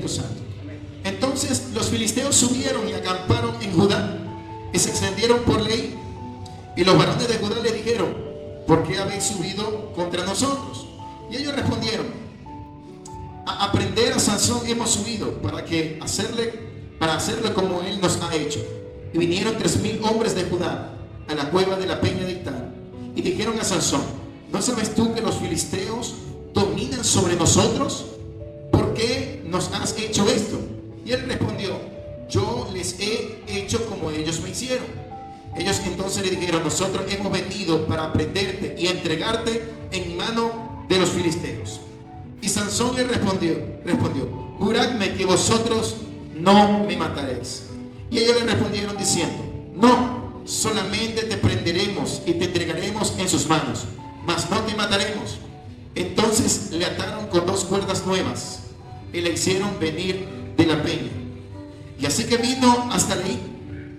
Espíritu Santo. Entonces los filisteos subieron y acamparon en Judá y se extendieron por ley. Y los varones de Judá le dijeron: ¿por qué habéis subido contra nosotros? Y ellos respondieron: a aprender a Sansón hemos subido para hacerle como él nos ha hecho. Y vinieron 3,000 hombres de Judá a la cueva de la peña de Ital y dijeron a Sansón: ¿no sabes tú que los filisteos dominan sobre nosotros? ¿Por qué nos has hecho esto? Y él respondió: yo les he hecho como ellos me hicieron. Ellos entonces le dijeron: nosotros hemos venido para prenderte y entregarte en mano de los filisteos. Y Sansón le respondió: juradme que vosotros no me mataréis. Y ellos le respondieron diciendo: no, solamente te prenderemos y te entregaremos en sus manos, mas no te mataremos. Entonces le ataron con 2 cuerdas nuevas y le hicieron venir de la peña. Y así que vino hasta ahí,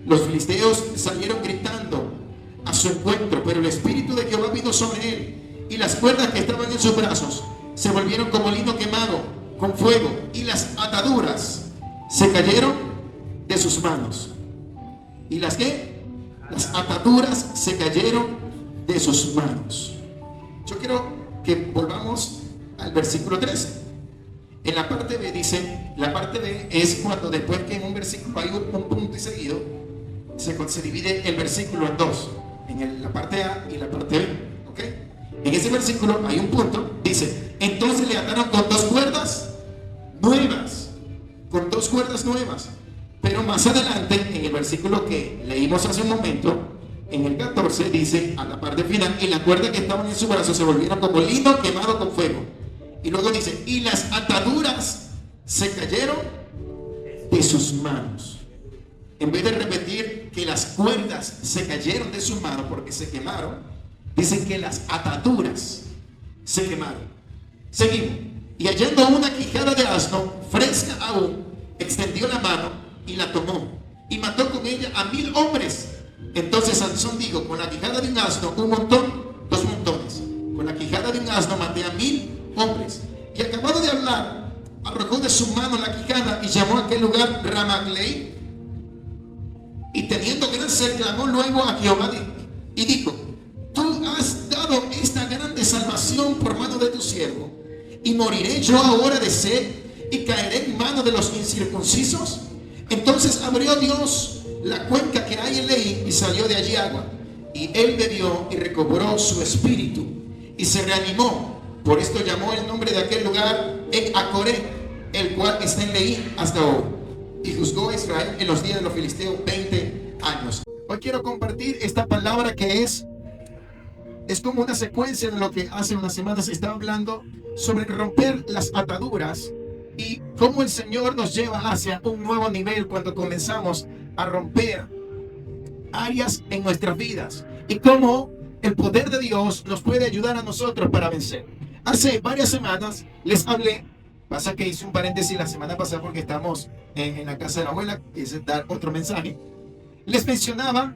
los filisteos salieron gritando a su encuentro, pero el Espíritu de Jehová vino sobre él, y las cuerdas que estaban en sus brazos se volvieron como lino quemado con fuego, y las ataduras se cayeron de sus manos. ¿Y las qué? Las ataduras se cayeron de sus manos. Yo quiero que volvamos al versículo 13. En la parte B dice, la parte B es cuando después que en un versículo hay un punto y seguido, se divide el versículo en dos, en la parte A y la parte B, ¿ok? En ese versículo hay un punto, dice: entonces le ataron con 2 cuerdas nuevas, pero más adelante, en el versículo que leímos hace un momento, en el 14 dice, a la parte final: y la cuerda que estaban en su brazo se volvieron como lino quemado con fuego. Y luego dice: y las ataduras se cayeron de sus manos. En vez de repetir que las cuerdas se cayeron de sus manos porque se quemaron, dicen que las ataduras se quemaron. Seguimos. Y hallando una quijada de asno fresca aún, extendió la mano y la tomó y mató con ella a 1,000 hombres. Entonces Sansón dijo: con la quijada de un asno, un montón, 2 montones. Con la quijada de un asno maté a 1,000 hombres. Y acabado de hablar, arrojó de su mano la quijada y llamó a aquel lugar Ramaglei. Y teniendo gran sed, clamó luego a Jehová y dijo: tú has dado esta grande salvación por mano de tu siervo, y moriré yo ahora de sed y caeré en mano de los incircuncisos. Entonces abrió Dios la cuenca que hay en Leí y salió de allí agua, y él bebió y recobró su espíritu y se reanimó. Por esto llamó el nombre de aquel lugar En-Acoré, el cual está en Leí hasta hoy. Y juzgó a Israel en los días de los filisteos 20 años. Hoy quiero compartir esta palabra que es como una secuencia de lo que hace unas semanas se estaba hablando sobre romper las ataduras y cómo el Señor nos lleva hacia un nuevo nivel cuando comenzamos a romper áreas en nuestras vidas y cómo el poder de Dios nos puede ayudar a nosotros para vencer. Hace varias semanas les hablé, pasa que hice un paréntesis la semana pasada porque estamos en la casa de la abuela, quise dar otro mensaje. Les mencionaba,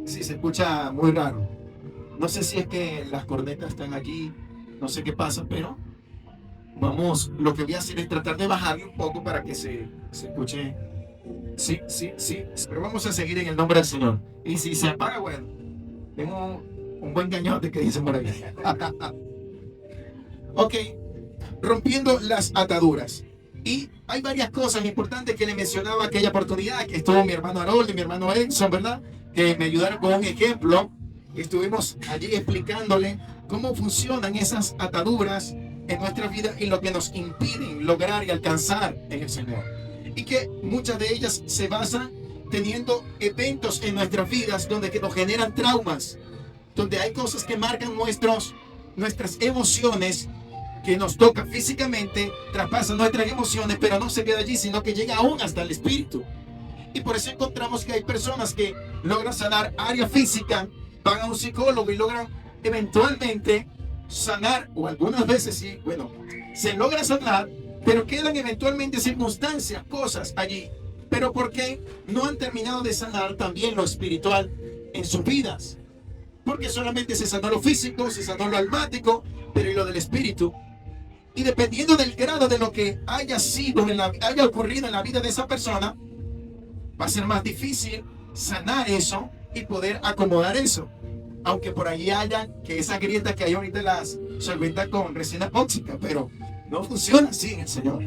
si se escucha muy raro, no sé si es que las cornetas están allí, no sé qué pasa, pero vamos, lo que voy a hacer es tratar de bajarle un poco para que se escuche. Sí, pero vamos a seguir en el nombre del Señor. Y si se apaga, bueno, tengo un buen cañote que dicen por ahí. Ok, rompiendo las ataduras. Y hay varias cosas importantes que le mencionaba aquella oportunidad que estuvo mi hermano Harold y mi hermano Edson, ¿verdad? Que me ayudaron con un ejemplo. Estuvimos allí explicándole cómo funcionan esas ataduras en nuestra vida y lo que nos impiden lograr y alcanzar en el Señor. Y que muchas de ellas se basan teniendo eventos en nuestras vidas donde que nos generan traumas, donde hay cosas que marcan nuestras emociones, que nos tocan físicamente, traspasan nuestras emociones, pero no se queda allí, sino que llega aún hasta el espíritu. Y por eso encontramos que hay personas que logran sanar área física, van a un psicólogo y logran eventualmente sanar, o algunas veces sí, bueno, se logra sanar, pero quedan eventualmente circunstancias, cosas allí. Pero ¿por qué no han terminado de sanar también lo espiritual en sus vidas? Porque solamente se sanó lo físico, se sanó lo almático, pero ¿y lo del espíritu? Y dependiendo del grado de lo que haya sido, haya ocurrido en la vida de esa persona, va a ser más difícil sanar eso y poder acomodar eso. Aunque por ahí haya que esa grieta que hay ahorita las solventa con resina epóxica, pero no funciona así en el Señor.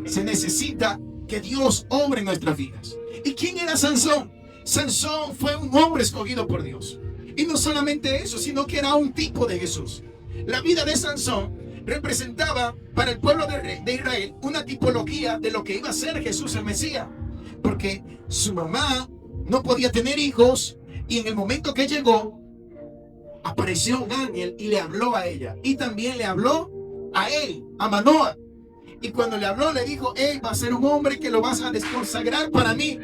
Se necesita que Dios obre en nuestras vidas. ¿Y quién era Sansón? Sansón fue un hombre escogido por Dios. Y no solamente eso, sino que era un tipo de Jesús. La vida de Sansón representaba para el pueblo de Israel una tipología de lo que iba a ser Jesús el Mesías. Porque su mamá no podía tener hijos y en el momento que llegó, apareció un ángel y le habló a ella. Y también le habló a él, a Manoah. Y cuando le habló, le dijo: va a ser un hombre que lo vas a desconsagrar para mí.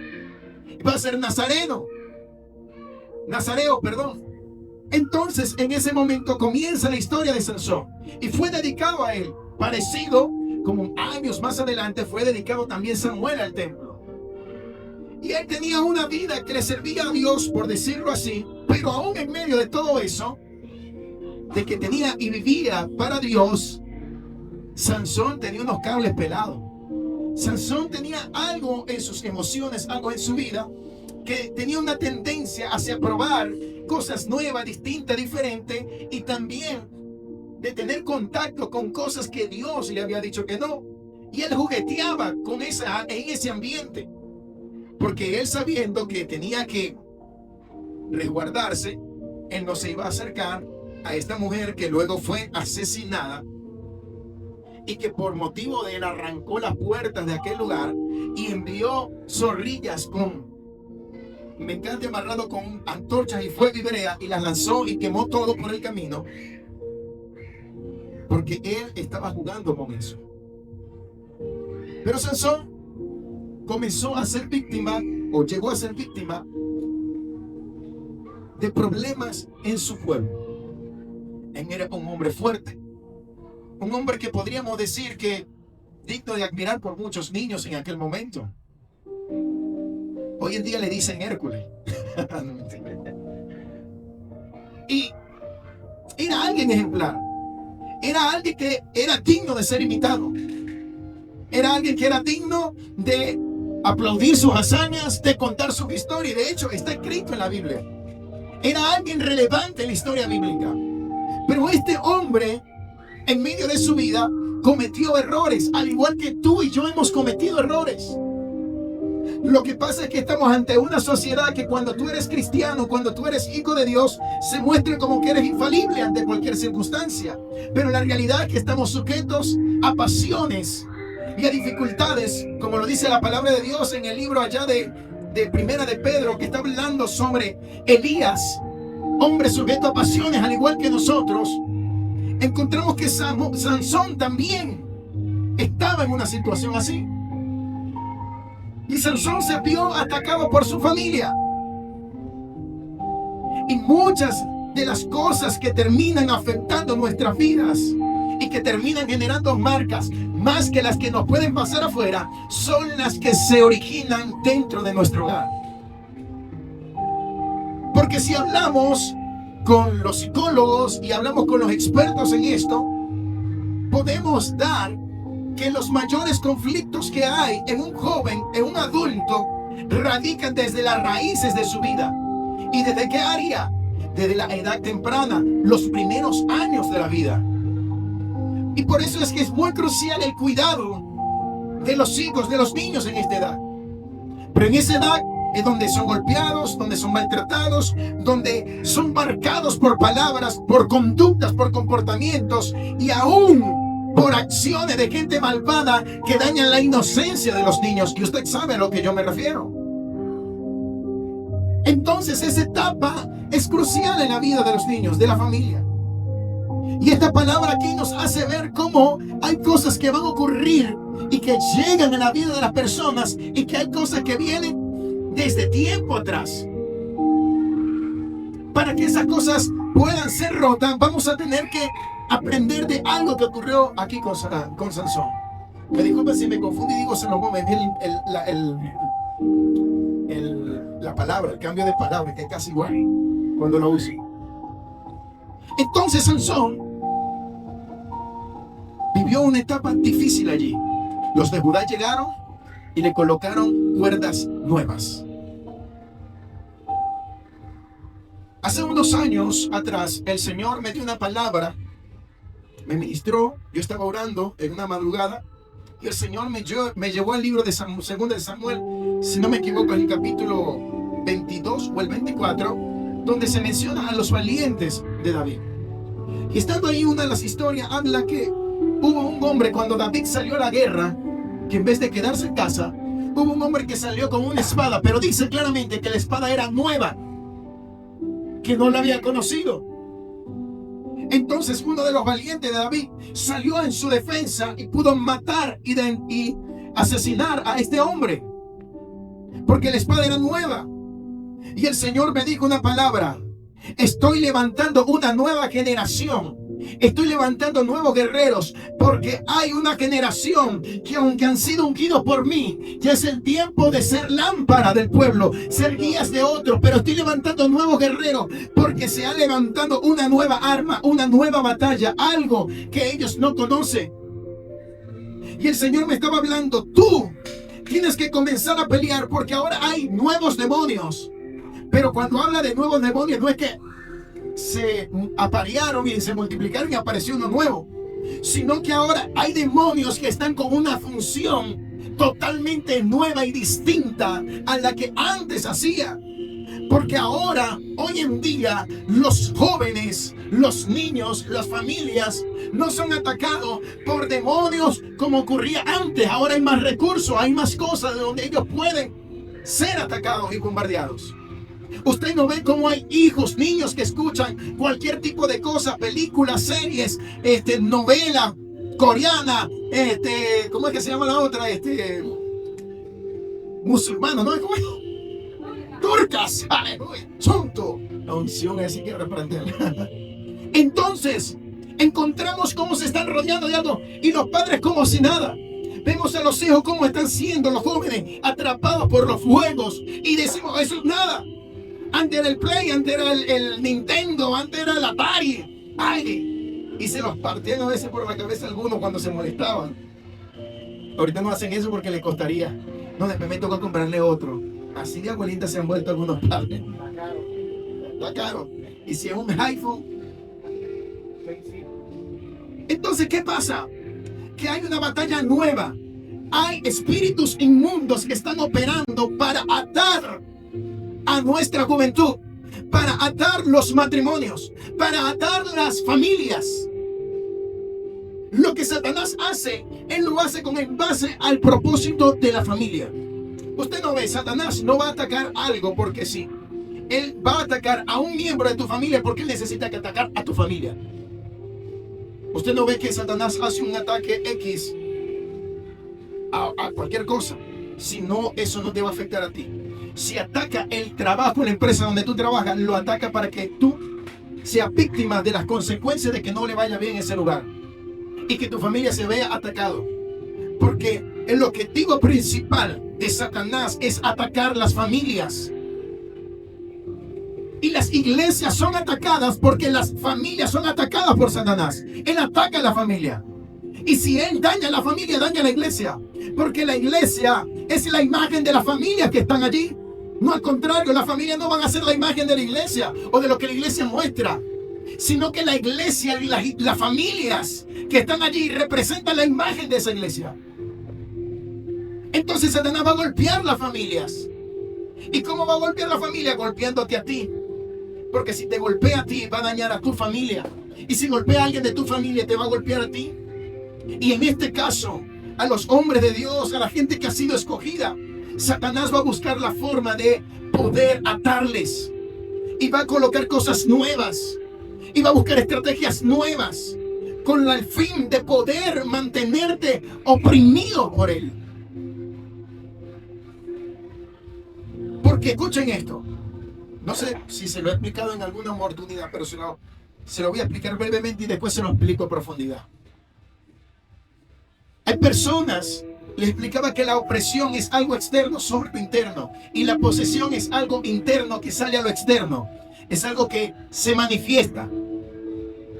Va a ser nazareo, perdón. Entonces, en ese momento comienza la historia de Sansón. Y fue dedicado a él. Parecido, como años más adelante, fue dedicado también Samuel al templo. Y él tenía una vida que le servía a Dios, por decirlo así. Pero aún en medio de todo eso, de que tenía y vivía para Dios, Sansón tenía unos cables pelados. Sansón tenía algo en sus emociones, algo en su vida, que tenía una tendencia hacia probar cosas nuevas, distintas, diferentes, y también de tener contacto con cosas que Dios le había dicho que no. Y él jugueteaba en ese ambiente, porque él, sabiendo que tenía que resguardarse, él no se iba a acercar a esta mujer que luego fue asesinada, y que por motivo de él arrancó las puertas de aquel lugar y envió zorrillas con mecate amarrado con antorchas y fuego y brea, y las lanzó y quemó todo por el camino, porque él estaba jugando con eso. Pero Sansón comenzó a ser víctima, o llegó a ser víctima, de problemas en su pueblo. Él era un hombre fuerte, un hombre que podríamos decir que digno de admirar por muchos niños en aquel momento. Hoy en día le dicen Hércules. Y era alguien ejemplar. Era alguien que era digno de ser imitado. Era alguien que era digno de aplaudir sus hazañas, de contar su historia. Y de hecho está escrito en la Biblia. Era alguien relevante en la historia bíblica. Pero este hombre, en medio de su vida, cometió errores, al igual que tú y yo hemos cometido errores. Lo que pasa es que estamos ante una sociedad que cuando tú eres cristiano, cuando tú eres hijo de Dios, se muestra como que eres infalible ante cualquier circunstancia. Pero la realidad es que estamos sujetos a pasiones y a dificultades, como lo dice la palabra de Dios en el libro allá de Primera de Pedro, que está hablando sobre Elías, hombre sujeto a pasiones al igual que nosotros. Encontramos que Sansón también estaba en una situación así. Y Sansón se vio atacado por su familia. Y muchas de las cosas que terminan afectando nuestras vidas y que terminan generando marcas, más que las que nos pueden pasar afuera, son las que se originan dentro de nuestro hogar. Porque si hablamos con los psicólogos y hablamos con los expertos en esto, podemos dar que los mayores conflictos que hay en un joven, en un adulto, radican desde las raíces de su vida. ¿Y desde qué área? Desde la edad temprana, los primeros años de la vida. Y por eso es que es muy crucial el cuidado de los hijos, de los niños en esta edad. Pero en esa edad es donde son golpeados, donde son maltratados, donde son marcados por palabras, por conductas, por comportamientos y aún por acciones de gente malvada que dañan la inocencia de los niños. Y usted sabe a lo que yo me refiero. Entonces esa etapa es crucial en la vida de los niños, de la familia. Y esta palabra aquí nos hace ver cómo hay cosas que van a ocurrir y que llegan a la vida de las personas, y que hay cosas que vienen desde tiempo atrás. Para que esas cosas puedan ser rotas, vamos a tener que aprender de algo que ocurrió aquí con Sansón. Me disculpen si me confundo y digo Salomón, me di la palabra, el cambio de palabra, que es casi igual cuando lo uso. Entonces Sansón vivió vivió una etapa difícil allí. Los de Judá llegaron y le colocaron cuerdas nuevas. Hace unos años atrás, el Señor me dio una palabra, me ministró. Yo estaba orando en una madrugada y el Señor me llevó al libro de Segunda de Samuel, si no me equivoco, en el capítulo 22 o el 24, donde se menciona a los valientes de David. Y estando ahí, una de las historias habla que hubo un hombre cuando David salió a la guerra, que en vez de quedarse en casa, hubo un hombre que salió con una espada, pero dice claramente que la espada era nueva, que no la había conocido. Entonces uno de los valientes de David salió en su defensa y pudo matar y asesinar a este hombre, porque la espada era nueva. Y el Señor me dijo una palabra: estoy levantando una nueva generación. Estoy levantando nuevos guerreros, porque hay una generación que, aunque han sido ungidos por mí, ya es el tiempo de ser lámpara del pueblo, ser guías de otros. Pero estoy levantando nuevos guerreros, porque se ha levantado una nueva arma, una nueva batalla, algo que ellos no conocen. Y el Señor me estaba hablando: tú tienes que comenzar a pelear, porque ahora hay nuevos demonios. Pero cuando habla de nuevos demonios, no es que se aparearon y se multiplicaron y apareció uno nuevo, sino que ahora hay demonios que están con una función totalmente nueva y distinta a la que antes hacía. Porque ahora, hoy en día, los jóvenes, los niños, las familias no son atacados por demonios como ocurría antes. Ahora hay más recursos, hay más cosas de donde ellos pueden ser atacados y bombardeados. Usted no ve cómo hay hijos, niños que escuchan cualquier tipo de cosa, películas, series, novela coreana, ¿cómo es que se llama la otra? Musulmana, ¿no? ¿Cómo es? Turcas, aleluya, santo. La unción es así que reprenderla. Entonces, encontramos cómo se están rodeando de algo y los padres como si nada. Vemos a los hijos cómo están siendo los jóvenes atrapados por los fuegos y decimos: eso es nada. Antes era el Play, antes era el Nintendo, antes era el Atari. Ay, y se los partían a veces por la cabeza algunos cuando se molestaban. Ahorita no hacen eso porque les costaría. No, después me tocó comprarle otro. Así de abuelitas se han vuelto algunos padres. Está caro. Y si es un iPhone. Entonces, ¿qué pasa? Que hay una batalla nueva. Hay espíritus inmundos que están operando para atar a nuestra juventud, para atar los matrimonios, para atar las familias. Lo que Satanás hace, él lo hace en base al propósito de la familia. Usted no ve, Satanás no va a atacar algo porque sí. Él va a atacar a un miembro de tu familia porque él necesita que atacar a tu familia. Usted no ve que Satanás hace un ataque X a cualquier cosa, si no, eso no te va a afectar a ti. Si ataca el trabajo en la empresa donde tú trabajas, lo ataca para que tú seas víctima de las consecuencias de que no le vaya bien en ese lugar y que tu familia se vea atacado. Porque el objetivo principal de Satanás es atacar las familias. Y las iglesias son atacadas porque las familias son atacadas por Satanás. Él ataca a la familia. Y si él daña a la familia, daña a la iglesia. Porque la iglesia es la imagen de las familias que están allí. No, al contrario, las familias no van a ser la imagen de la iglesia o de lo que la iglesia muestra, sino que la iglesia y las familias que están allí representan la imagen de esa iglesia. Entonces Satanás va a golpear las familias. ¿Y cómo va a golpear la familia? Golpeándote a ti. Porque si te golpea a ti, va a dañar a tu familia. Y si golpea a alguien de tu familia, te va a golpear a ti. Y en este caso, a los hombres de Dios, a la gente que ha sido escogida, Satanás va a buscar la forma de poder atarles. Y va a colocar cosas nuevas. Y va a buscar estrategias nuevas. Con el fin de poder mantenerte oprimido por él. Porque escuchen esto. No sé si se lo he explicado en alguna oportunidad, pero se lo voy a explicar brevemente y después se lo explico a profundidad. Hay personas, les explicaba que la opresión es algo externo sobre lo interno y la posesión es algo interno que sale a lo externo. Es algo que se manifiesta.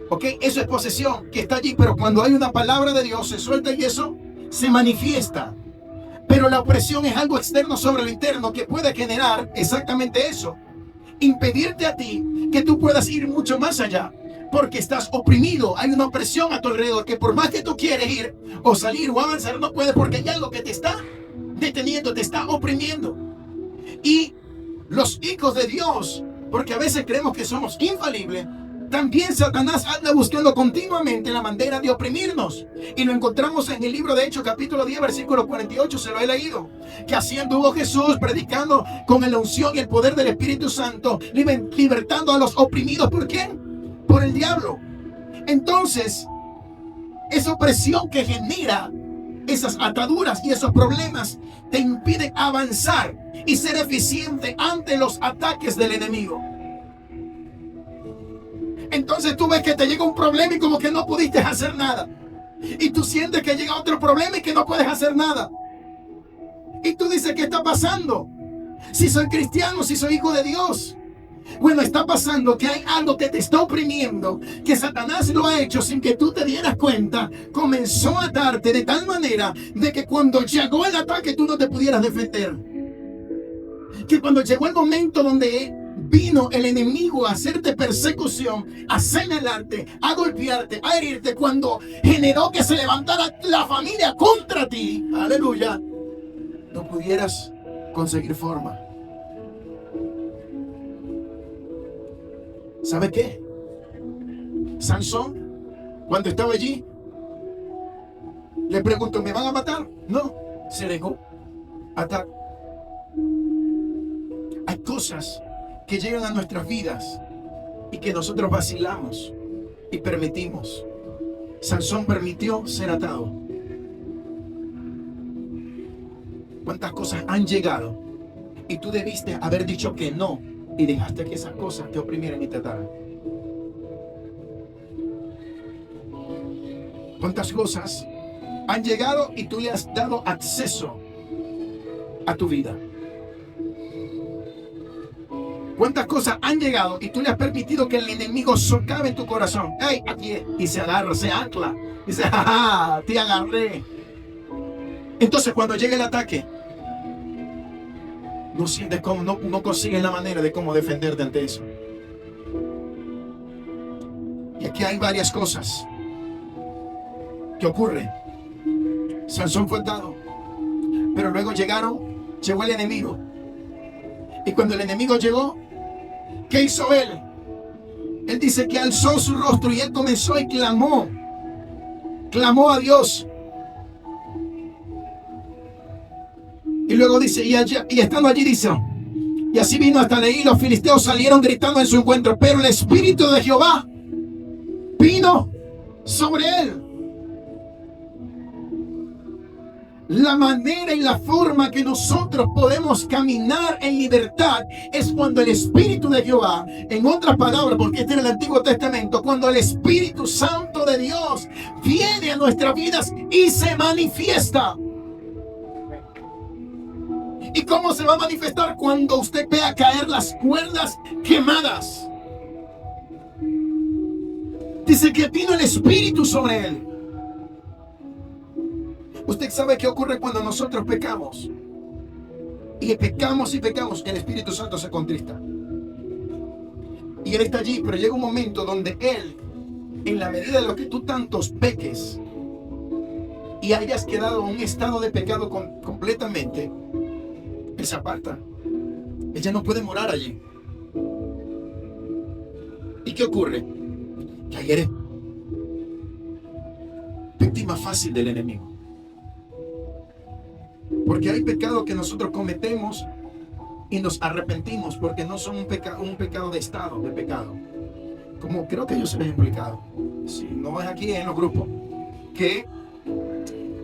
¿Ok? Eso es posesión que está allí, pero cuando hay una palabra de Dios se suelta y eso se manifiesta. Pero la opresión es algo externo sobre lo interno que puede generar exactamente eso. Impedirte a ti que tú puedas ir mucho más allá. Porque estás oprimido. Hay una opresión a tu alrededor que por más que tú quieres ir o salir o avanzar, no puedes porque hay algo que te está deteniendo, te está oprimiendo. Y los hijos de Dios, porque a veces creemos que somos infalibles, también Satanás anda buscando continuamente la manera de oprimirnos. Y lo encontramos en el libro de Hechos, capítulo 10, versículo 48, se lo he leído. Que así anduvo Jesús predicando con la unción y el poder del Espíritu Santo, libertando a los oprimidos. ¿Por quién? Por el diablo. Entonces, esa opresión que genera esas ataduras y esos problemas te impiden avanzar y ser eficiente ante los ataques del enemigo. Entonces tú ves que te llega un problema y como que no pudiste hacer nada. Y tú sientes que llega otro problema y que no puedes hacer nada. Y tú dices, ¿qué está pasando? Si soy cristiano, si soy hijo de Dios. Bueno, está pasando que hay algo que te está oprimiendo, que Satanás lo ha hecho sin que tú te dieras cuenta. Comenzó a atarte de tal manera de que cuando llegó el ataque tú no te pudieras defender. Que cuando llegó el momento donde vino el enemigo a hacerte persecución, a señalarte, a golpearte, a herirte, cuando generó que se levantara la familia contra ti, aleluya, no pudieras conseguir forma. ¿Sabe qué? Sansón, cuando estaba allí, le preguntó, ¿me van a matar? No, se dejó atar. Hay cosas que llegan a nuestras vidas y que nosotros vacilamos y permitimos. Sansón permitió ser atado. ¿Cuántas cosas han llegado y tú debiste haber dicho que no y dejaste que esas cosas te oprimieran y te ataran? ¿Cuántas cosas han llegado y tú le has dado acceso a tu vida? ¿Cuántas cosas han llegado y tú le has permitido que el enemigo socave en tu corazón? ¡Ey, aquí! Y se agarra, se ancla. Dice, ¡jaja! Te agarré. Entonces cuando llega el ataque, no sientes cómo, no consigues la manera de cómo defenderte ante eso. Y aquí hay varias cosas que ocurren. Sansón fue atado, pero luego llegó el enemigo. Y cuando el enemigo llegó, ¿qué hizo él? Él dice que alzó su rostro y él comenzó y clamó a Dios. Y luego dice, y estando allí dice, y así vino hasta Leí, los filisteos salieron gritando en su encuentro, pero el Espíritu de Jehová vino sobre él. La manera y la forma que nosotros podemos caminar en libertad es cuando el Espíritu de Jehová, en otras palabras, porque este era el Antiguo Testamento, cuando el Espíritu Santo de Dios viene a nuestras vidas y se manifiesta. ¿Y cómo se va a manifestar? Cuando usted vea caer las cuerdas quemadas. Dice que vino el Espíritu sobre él. Usted sabe qué ocurre cuando nosotros pecamos. Y pecamos, el Espíritu Santo se contrista. Y Él está allí, pero llega un momento donde Él, en la medida de lo que tú tantos peques y hayas quedado en un estado de pecado completamente, Él se aparta. Él ya no puede morar allí. ¿Y qué ocurre? Que ahí eres víctima fácil del enemigo. Porque hay pecados que nosotros cometemos y nos arrepentimos porque no son un pecado de estado, de pecado. Como creo que yo se les he explicado. Si no es aquí en los grupos. Que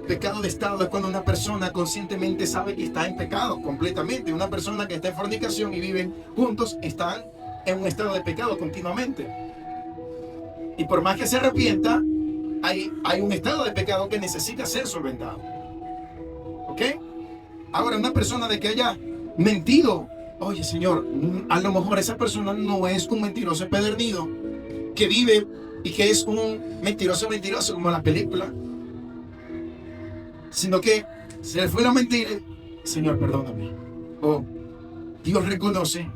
pecado de estado es cuando una persona conscientemente sabe que está en pecado completamente. Una persona que está en fornicación y viven juntos están en un estado de pecado continuamente. Y por más que se arrepienta, hay un estado de pecado que necesita ser solventado. ¿Ok? Ahora, una persona de que haya mentido, oye Señor, a lo mejor esa persona no es un mentiroso empedernido que vive y que es un mentiroso como la película, sino que se le fue la mentira. Señor, perdóname. O Dios reconoce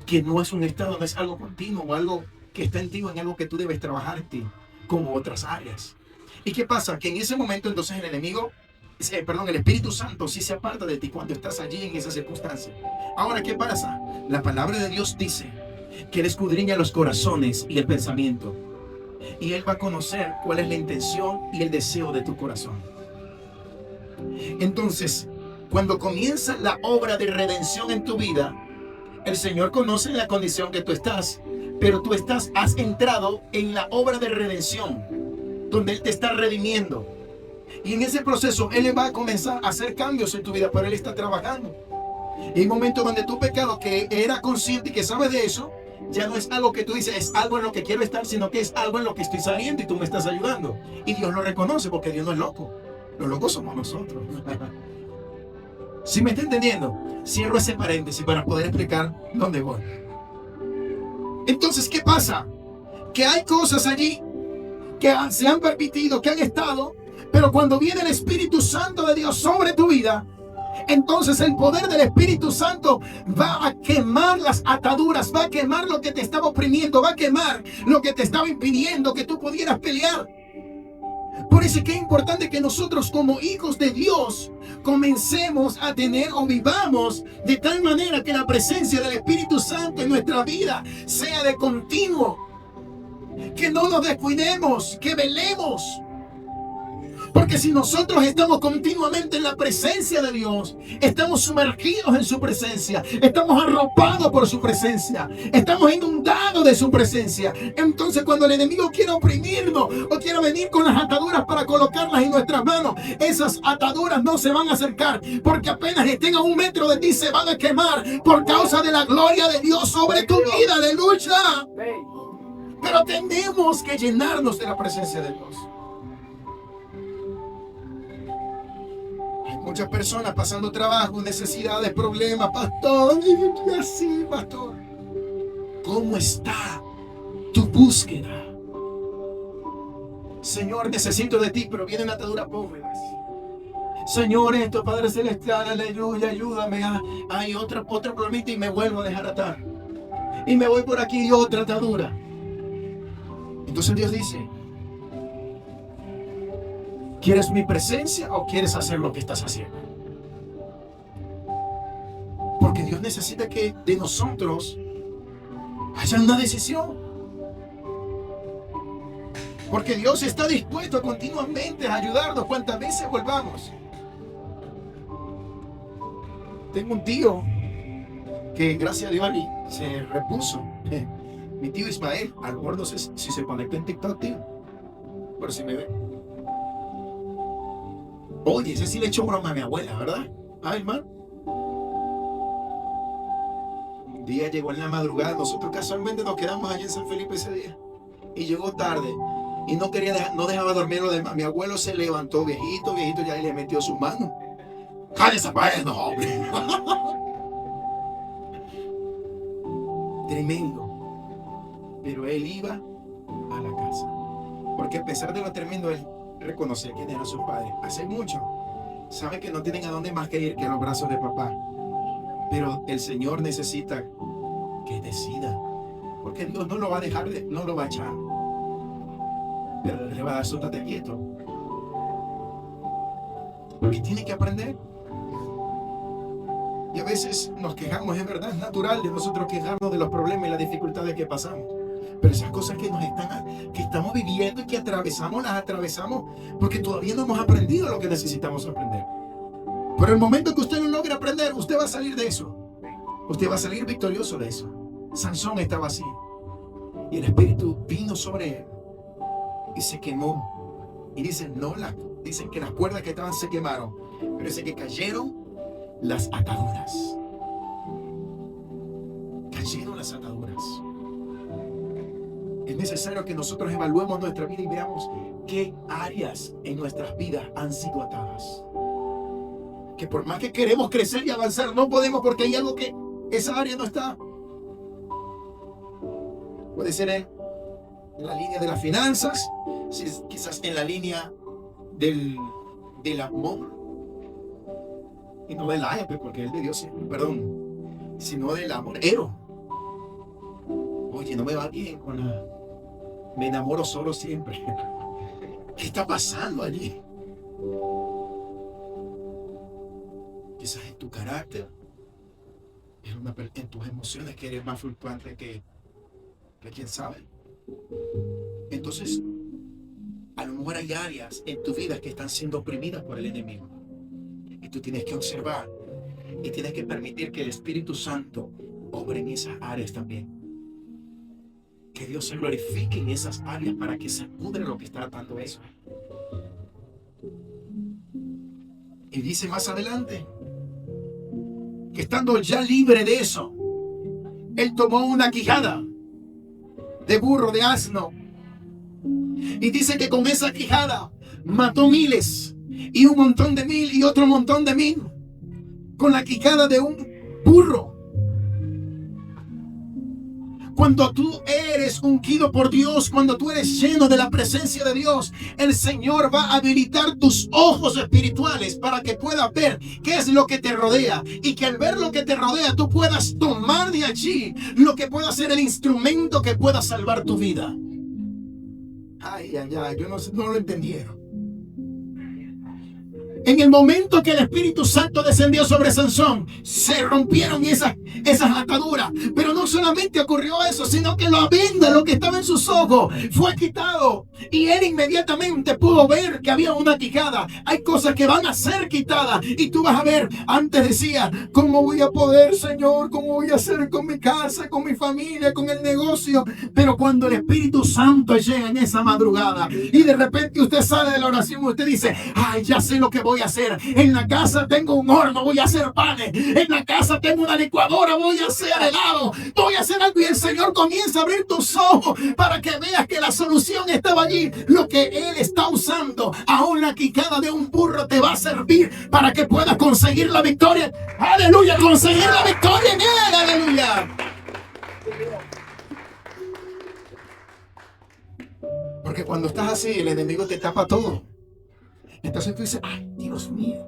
que no es un estado, no es algo continuo o algo que está en ti o en algo que tú debes trabajar en ti, como otras áreas. ¿Y qué pasa? Que en ese momento entonces el enemigo, el Espíritu Santo sí se aparta de ti cuando estás allí en esa circunstancia. Ahora, ¿qué pasa? La palabra de Dios dice que Él escudriña los corazones y el pensamiento. Y Él va a conocer cuál es la intención y el deseo de tu corazón. Entonces, cuando comienza la obra de redención en tu vida, el Señor conoce la condición que tú estás, pero tú has entrado en la obra de redención, donde Él te está redimiendo. Y en ese proceso Él va a comenzar a hacer cambios en tu vida, pero Él está trabajando. Y hay momentos donde tu pecado, que era consciente y que sabes de eso, ya no es algo que tú dices, es algo en lo que quiero estar, sino que es algo en lo que estoy saliendo y tú me estás ayudando. Y Dios lo reconoce porque Dios no es loco. Los locos somos nosotros. ¿Sí me está entendiendo? Cierro ese paréntesis para poder explicar dónde voy. Entonces, ¿qué pasa? Que hay cosas allí que se han permitido, que han estado, pero cuando viene el Espíritu Santo de Dios sobre tu vida, entonces el poder del Espíritu Santo va a quemar las ataduras, va a quemar lo que te estaba oprimiendo, va a quemar lo que te estaba impidiendo que tú pudieras pelear. Por eso es que es importante que nosotros como hijos de Dios comencemos a tener o vivamos de tal manera que la presencia del Espíritu Santo en nuestra vida sea de continuo. Que no nos descuidemos, que velemos. Porque si nosotros estamos continuamente en la presencia de Dios, estamos sumergidos en su presencia, estamos arropados por su presencia, estamos inundados de su presencia. Entonces cuando el enemigo quiere oprimirnos o quiere venir con las ataduras para colocarlas en nuestras manos, esas ataduras no se van a acercar, porque apenas estén a 1 metro de ti se van a quemar por causa de la gloria de Dios sobre tu vida. ¡Aleluya! Pero tenemos que llenarnos de la presencia de Dios. Muchas personas pasando trabajo, necesidades, problemas. Pastor, y así, pastor. ¿Cómo está tu búsqueda? Señor, necesito de ti, pero vienen ataduras bóvedas. Señor, esto, Padre Celestial, aleluya, ayúdame. Hay otro problemita y me vuelvo a dejar atar. Y me voy por aquí y otra atadura. Entonces Dios dice, ¿quieres mi presencia o quieres hacer lo que estás haciendo? Porque Dios necesita que de nosotros haya una decisión. Porque Dios está dispuesto continuamente a ayudarnos cuantas veces volvamos. Tengo un tío que gracias a Dios se repuso. Mi tío Ismael, a lo mejor no sé si se conecta en TikTok, tío. Pero si me ve. Oye, ese sí le echó broma a mi abuela, ¿verdad? Hermano. Un día llegó en la madrugada, nosotros casualmente nos quedamos allí en San Felipe ese día. Y llegó tarde. Y no dejaba dormir lo demás. Mi abuelo se levantó viejito, ya y le metió sus manos. ¡Cállese, no, hombre! Tremendo. Pero él iba a la casa. Porque a pesar de lo tremendo, él reconocía quién era su padre. Hace mucho. Sabe que no tienen a dónde más que ir que a los brazos de papá. Pero el Señor necesita que decida. Porque Dios no lo va a dejar, no lo va a echar. Pero le va a dar su tate quieto. Porque tiene que aprender. Y a veces nos quejamos, es verdad, es natural de nosotros quejarnos de los problemas y las dificultades que pasamos. Pero esas cosas que estamos viviendo y que las atravesamos porque todavía no hemos aprendido lo que necesitamos aprender. Pero el momento que usted lo logre aprender, usted va a salir de eso. Usted va a salir victorioso de eso. Sansón estaba así. Y el Espíritu vino sobre él y se quemó. Y dicen que las cuerdas que estaban se quemaron. Pero dice que cayeron las ataduras. Cayeron las ataduras. Es necesario que nosotros evaluemos nuestra vida y veamos qué áreas en nuestras vidas han sido atadas. Que por más que queremos crecer y avanzar, no podemos porque hay algo que esa área no está. Puede ser en la línea de las finanzas, quizás en la línea del amor, y no del ágape, porque es de Dios, perdón, sino del amorero. Oye, no me va bien me enamoro solo siempre. ¿Qué está pasando allí? Quizás en tu carácter, en tus emociones, que eres más fluctuante que quién sabe. Entonces, a lo mejor hay áreas en tu vida que están siendo oprimidas por el enemigo. Y tú tienes que observar y tienes que permitir que el Espíritu Santo obre en esas áreas también. Que Dios se glorifique en esas áreas para que se pudre lo que está atando eso. Y dice más adelante que estando ya libre de eso, él tomó una quijada de burro, de asno, y dice que con esa quijada mató miles, y un montón de mil, y otro montón de mil, con la quijada de un burro. Cuando tú eres ungido por Dios, cuando tú eres lleno de la presencia de Dios, el Señor va a habilitar tus ojos espirituales para que puedas ver qué es lo que te rodea, y que al ver lo que te rodea tú puedas tomar de allí lo que pueda ser el instrumento que pueda salvar tu vida. Ay, yo no lo entendieron. En el momento que el Espíritu Santo descendió sobre Sansón, se rompieron esas ataduras. Pero no solamente ocurrió eso, sino que la venda, lo que estaba en sus ojos, fue quitado. Y él inmediatamente pudo ver que había una quijada. Hay cosas que van a ser quitadas. Y tú vas a ver, antes decía, ¿cómo voy a poder, Señor? ¿Cómo voy a hacer con mi casa, con mi familia, con el negocio? Pero cuando el Espíritu Santo llega en esa madrugada y de repente usted sale de la oración, usted dice, ay, ya sé lo que voy a hacer. En la casa tengo un horno, voy a hacer panes. En la casa tengo una licuadora, voy a hacer helado. Voy a hacer algo, y el Señor comienza a abrir tus ojos para que veas que la solución estaba allí. Lo que Él está usando, aún la quijada de un burro, te va a servir para que puedas conseguir la victoria. Aleluya, conseguir la victoria en Él. Aleluya. Porque cuando estás así, el enemigo te tapa todo. Entonces tú dices, ay, Dios mío,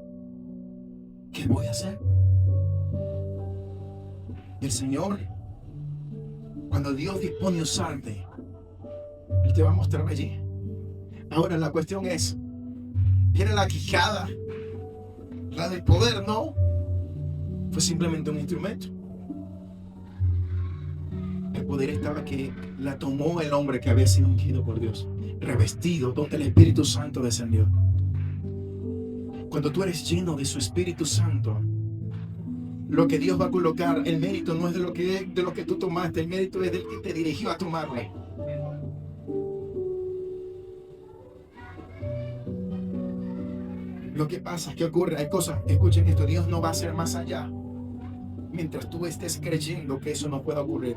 ¿qué voy a hacer? Y el Señor, cuando Dios dispone a usarte, Él te va a mostrar allí. Ahora la cuestión es, ¿era la quijada la del poder? No, fue simplemente un instrumento. El poder estaba que la tomó el hombre que había sido ungido por Dios, revestido, donde el Espíritu Santo descendió. Cuando tú eres lleno de su Espíritu Santo, lo que Dios va a colocar, el mérito no es de lo que tú tomaste, el mérito es del que te dirigió a tomarlo. Lo que pasa, ¿qué ocurre? Hay cosas, escuchen esto, Dios no va a hacer más allá mientras tú estés creyendo que eso no pueda ocurrir.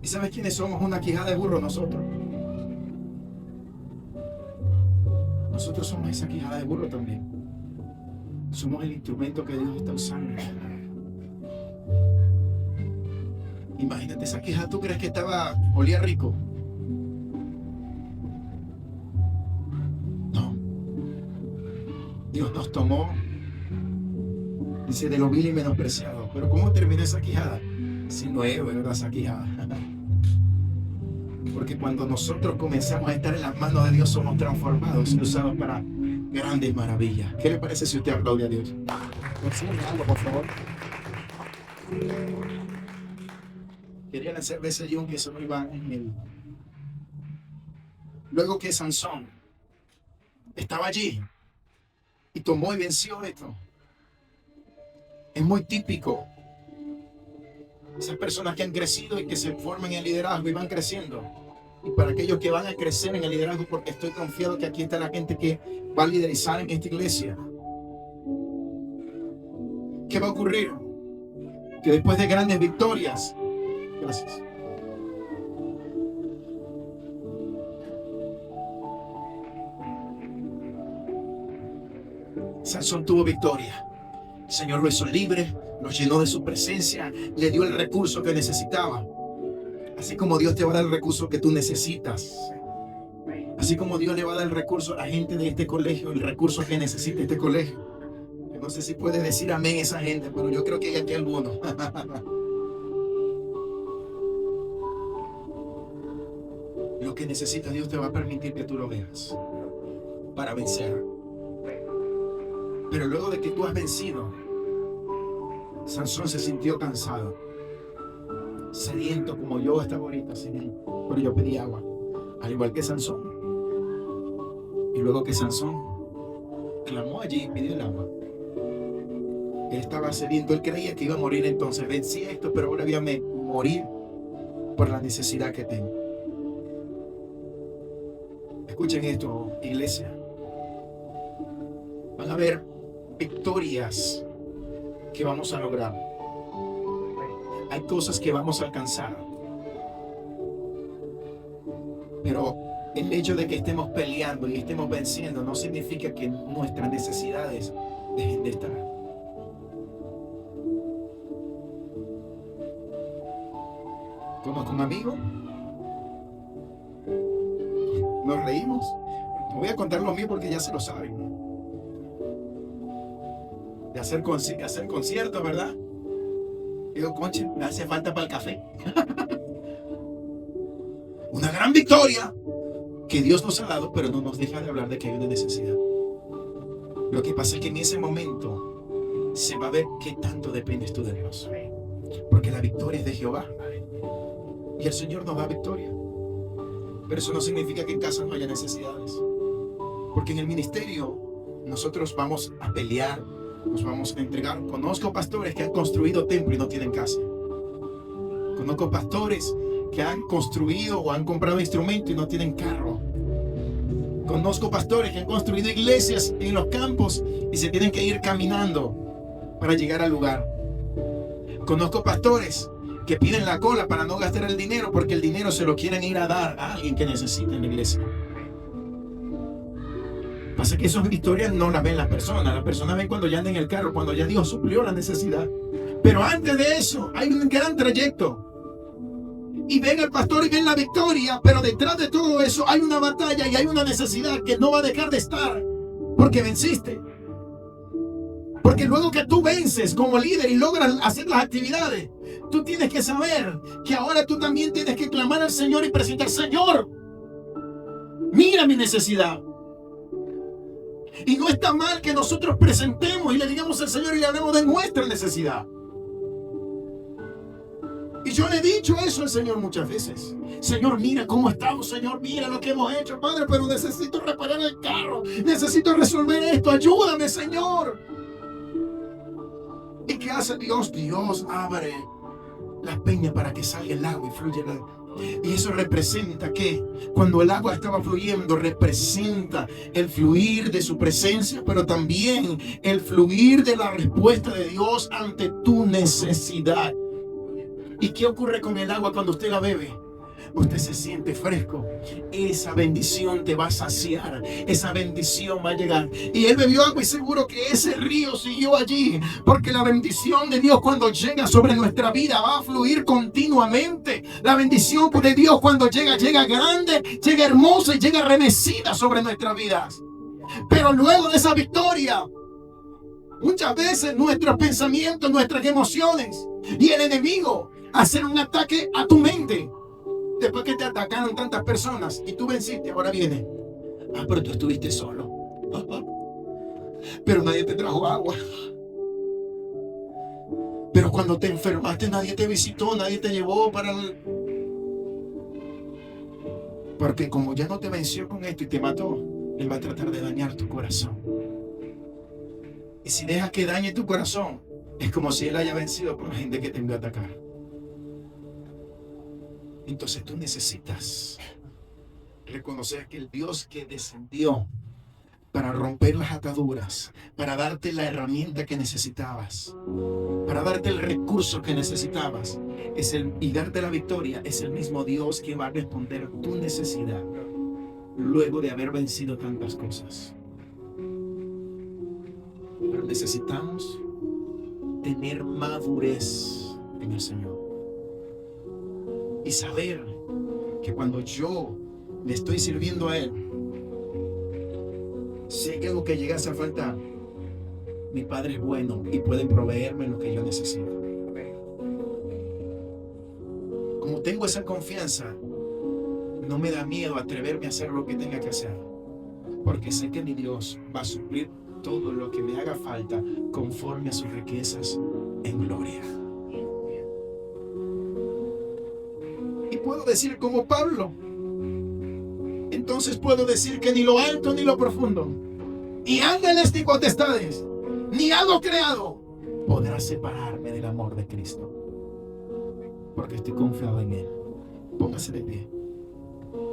¿Y sabes quiénes somos? Una quijada de burro nosotros. Nosotros somos esa quijada de burro también. Somos el instrumento que Dios está usando. Imagínate esa quijada, ¿tú crees que olía rico? No. Dios nos tomó, dice, de lo vil y menospreciado. Pero ¿cómo termina esa quijada? Siendo héroe, ¿verdad? Esa quijada. Porque cuando nosotros comenzamos a estar en las manos de Dios, somos transformados y usados para grandes maravillas. ¿Qué le parece si usted aplaude a Dios? Algo, por favor. Querían hacer de ese yunque, que eso no iba en él. Luego que Sansón estaba allí y tomó y venció esto. Es muy típico. Esas personas que han crecido y que se forman en el liderazgo y van creciendo. Y para aquellos que van a crecer en el liderazgo, porque estoy confiado que aquí está la gente que va a liderizar en esta iglesia. ¿Qué va a ocurrir? Que después de grandes victorias, gracias, Sansón tuvo victoria. El Señor lo hizo libre, lo llenó de su presencia, le dio el recurso que necesitaba. Así como Dios te va a dar el recurso que tú necesitas. Así como Dios le va a dar el recurso a la gente de este colegio, el recurso que necesita este colegio. Yo no sé si puede decir amén esa gente, pero yo creo que hay aquí algunos. Lo que necesitas, Dios te va a permitir que tú lo veas para vencer. Pero luego de que tú has vencido, Sansón se sintió cansado, sediento como yo estaba ahorita, pero yo pedí agua, al igual que Sansón. Y luego que Sansón clamó allí y pidió el agua, él estaba sediento, él creía que iba a morir, entonces vencí esto, pero ahora voy a morir por la necesidad que tengo. Escuchen esto, iglesia. Van a haber victorias que vamos a lograr. Hay cosas que vamos a alcanzar. Pero el hecho de que estemos peleando y estemos venciendo no significa que nuestras necesidades dejen de estar. ¿Conozco un amigo? Nos reímos. No voy a contar lo mío porque ya se lo saben. De hacer conciertos, ¿verdad? Digo, conche, me hace falta para el café. Una gran victoria que Dios nos ha dado, pero no nos deja de hablar de que hay una necesidad. Lo que pasa es que en ese momento se va a ver qué tanto dependes tú de Dios. Porque la victoria es de Jehová. Y el Señor nos da victoria. Pero eso no significa que en casa no haya necesidades. Porque en el ministerio nosotros vamos a pelear, nos vamos a entregar. Conozco pastores que han construido templo y no tienen casa. Conozco pastores que han construido o han comprado instrumentos y no tienen carro. Conozco pastores que han construido iglesias en los campos y se tienen que ir caminando para llegar al lugar. Conozco pastores que piden la cola para no gastar el dinero porque el dinero se lo quieren ir a dar a alguien que necesita en la iglesia. Pasa que esas victorias no las ven las personas. Las personas ven cuando ya andan en el carro, cuando ya Dios suplió la necesidad. Pero antes de eso hay un gran trayecto. Y ven al pastor y ven la victoria, pero detrás de todo eso hay una batalla y hay una necesidad que no va a dejar de estar porque venciste. Porque luego que tú vences como líder y logras hacer las actividades, tú tienes que saber que ahora tú también tienes que clamar al Señor y presentar: Señor, mira mi necesidad. Y no está mal que nosotros presentemos y le digamos al Señor y le hablemos de nuestra necesidad. Y yo le he dicho eso al Señor muchas veces. Señor, mira cómo estamos. Señor, mira lo que hemos hecho, Padre, pero necesito reparar el carro. Necesito resolver esto. Ayúdame, Señor. ¿Y qué hace Dios? Dios abre las peñas para que salga el agua y fluya el agua. Y eso representa que cuando el agua estaba fluyendo, representa el fluir de su presencia, pero también el fluir de la respuesta de Dios ante tu necesidad. ¿Y qué ocurre con el agua cuando usted la bebe? Usted se siente fresco. Esa bendición te va a saciar. Esa bendición va a llegar. Y él bebió agua y seguro que ese río siguió allí. Porque la bendición de Dios cuando llega sobre nuestra vida va a fluir continuamente. La bendición de Dios cuando llega grande, llega hermosa y llega remecida sobre nuestras vidas. Pero luego de esa victoria, muchas veces nuestros pensamientos, nuestras emociones y el enemigo hacen un ataque a tu mente. Después que te atacaron tantas personas y tú venciste, ahora viene: ah, pero tú estuviste solo. Pero nadie te trajo agua. Pero cuando te enfermaste nadie te visitó, nadie te llevó para Porque como ya no te venció con esto y te mató, él va a tratar de dañar tu corazón. Y si dejas que dañe tu corazón, es como si él haya vencido por la gente que te envió a atacar. Entonces tú necesitas reconocer que el Dios que descendió para romper las ataduras, para darte la herramienta que necesitabas, para darte el recurso que necesitabas, y darte la victoria, es el mismo Dios que va a responder tu necesidad luego de haber vencido tantas cosas. Pero necesitamos tener madurez en el Señor. Y saber que cuando yo le estoy sirviendo a Él, sé que algo que llegase a faltar, mi Padre es bueno y puede proveerme lo que yo necesito. Como tengo esa confianza, no me da miedo atreverme a hacer lo que tenga que hacer, porque sé que mi Dios va a suplir todo lo que me haga falta conforme a sus riquezas en gloria. Y puedo decir como Pablo, entonces puedo decir que ni lo alto ni lo profundo, ni ángeles ni potestades, ni algo creado podrá separarme del amor de Cristo, porque estoy confiado en Él. Póngase de pie.